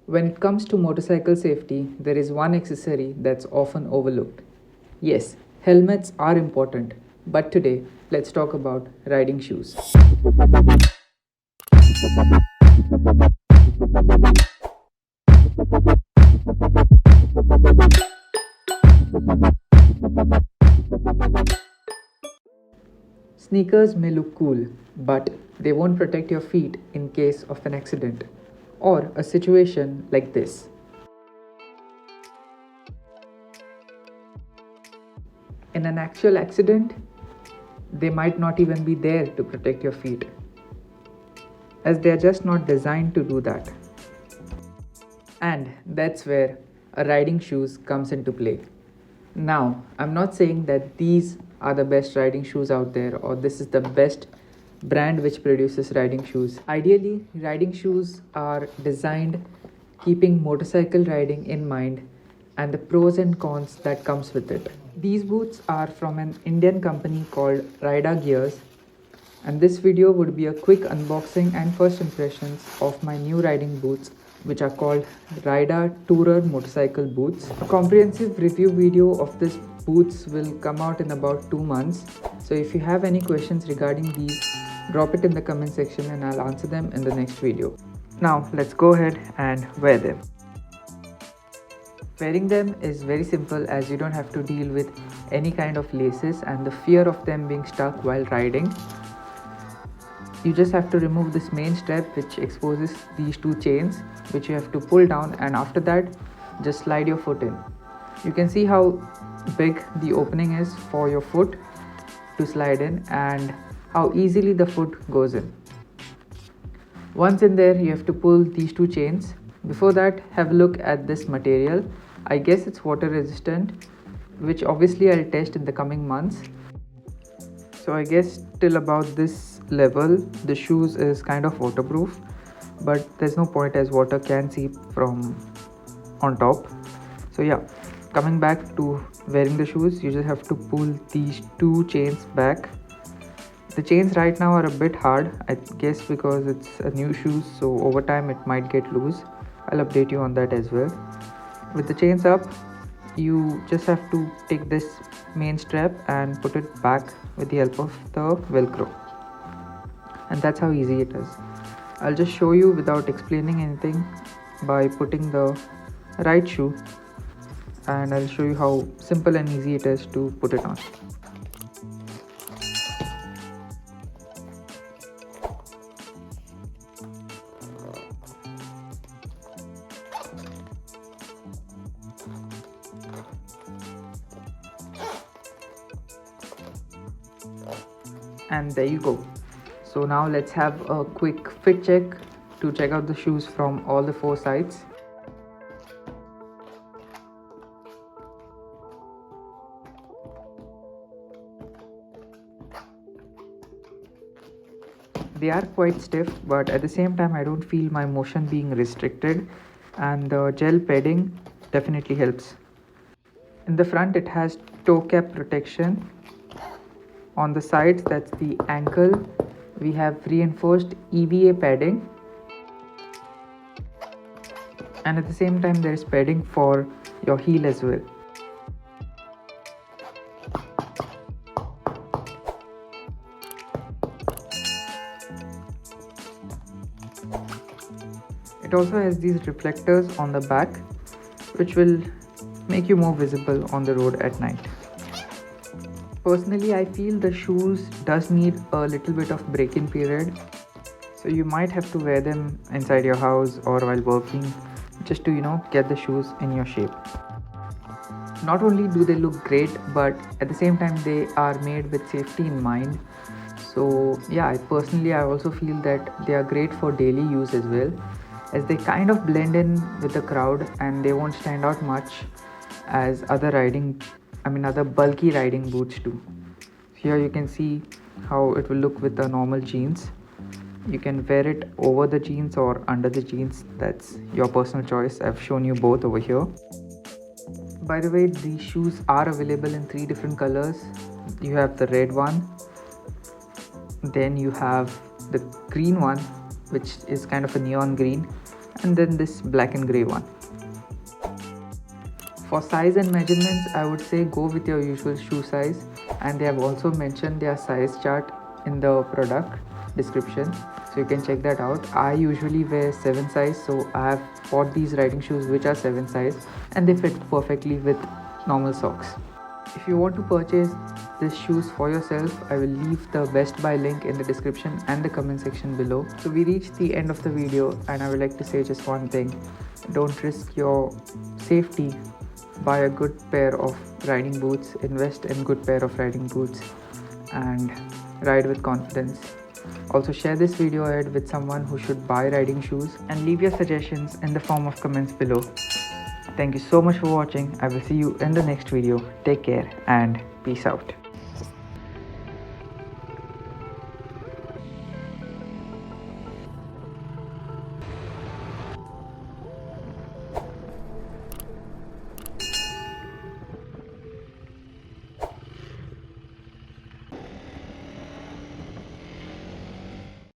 When it comes to motorcycle safety, there is one accessory that's often overlooked. Yes, helmets are important, but today let's talk about riding shoes. Sneakers may look cool, but they won't protect your feet in case of an accident or a situation like this. In an actual accident, they might not even be there to protect your feet, as they are just not designed to do that. And that's where a riding shoes comes into play. Now, I'm not saying that these are the best riding shoes out there or this is the best brand which produces riding shoes. Ideally, riding shoes are designed keeping motorcycle riding in mind and the pros and cons that comes with it. These boots are from an Indian company called Rida Gears, and this video would be a quick unboxing and first impressions of my new riding boots, which are called Rida Tourer motorcycle boots. A comprehensive review video of this boots will come out in about 2 months. So if you have any questions regarding these, drop it in the comment section and I'll answer them in the next video. Now let's go ahead and wear them. Wearing them is very simple as you don't have to deal with any kind of laces and the fear of them being stuck while riding. You just have to remove this main strap which exposes these two chains which you have to pull down, and after that just slide your foot in. You can see how big the opening is for your foot to slide in and how easily the foot goes in. Once in there, you have to pull these two chains. Before that, have a look at this material. I guess it's water resistant, which obviously I'll test in the coming months. So I guess till about this level the shoes is kind of waterproof, but there's no point as water can seep from on top. So yeah, coming back to wearing the shoes, you just have to pull these two chains back. The chains right now are a bit hard, I guess because it's a new shoes, so over time it might get loose. I'll update you on that as well. With the chains up, you just have to take this main strap and put it back with the help of the velcro, and that's how easy it is. I'll just show you without explaining anything by putting the right shoe, and I'll show you how simple and easy it is to put it on. And there you go. So now let's have a quick fit check to check out the shoes from all the four sides. They are quite stiff, but at the same time I don't feel my motion being restricted, and the gel padding definitely helps. In the front it has toe cap protection. On the sides, that's the ankle, we have reinforced EVA padding, and at the same time there is padding for your heel as well. It also has these reflectors on the back which will make you more visible on the road at night. Personally, I feel the shoes does need a little bit of break-in period, so you might have to wear them inside your house or while working just to get the shoes in your shape. Not only do they look great, but at the same time they are made with safety in mind. So yeah, I also feel that they are great for daily use as well, as they kind of blend in with the crowd and they won't stand out much as other bulky riding boots do. Here you can see how it will look with the normal jeans. You can wear it over the jeans or under the jeans, that's your personal choice. I've shown you both over here. By the way, these shoes are available in 3 different colors. You have the red one, then you have the green one, which is kind of a neon green, and then this black and grey one. For size and measurements, I would say go with your usual shoe size, and they have also mentioned their size chart in the product description, so you can check that out. I usually wear 7 size, so I have bought these riding shoes which are 7 size and they fit perfectly with normal socks. If you want to purchase these shoes for yourself, I will leave the Best Buy link in the description and the comment section below. So we reached the end of the video, and I would like to say just one thing: don't risk your safety. Buy a good pair of riding boots, invest in good pair of riding boots, and ride with confidence. Also share this video ahead with someone who should buy riding shoes, and leave your suggestions in the form of comments below. Thank you so much for watching. I will see you in the next video. Take care and peace out.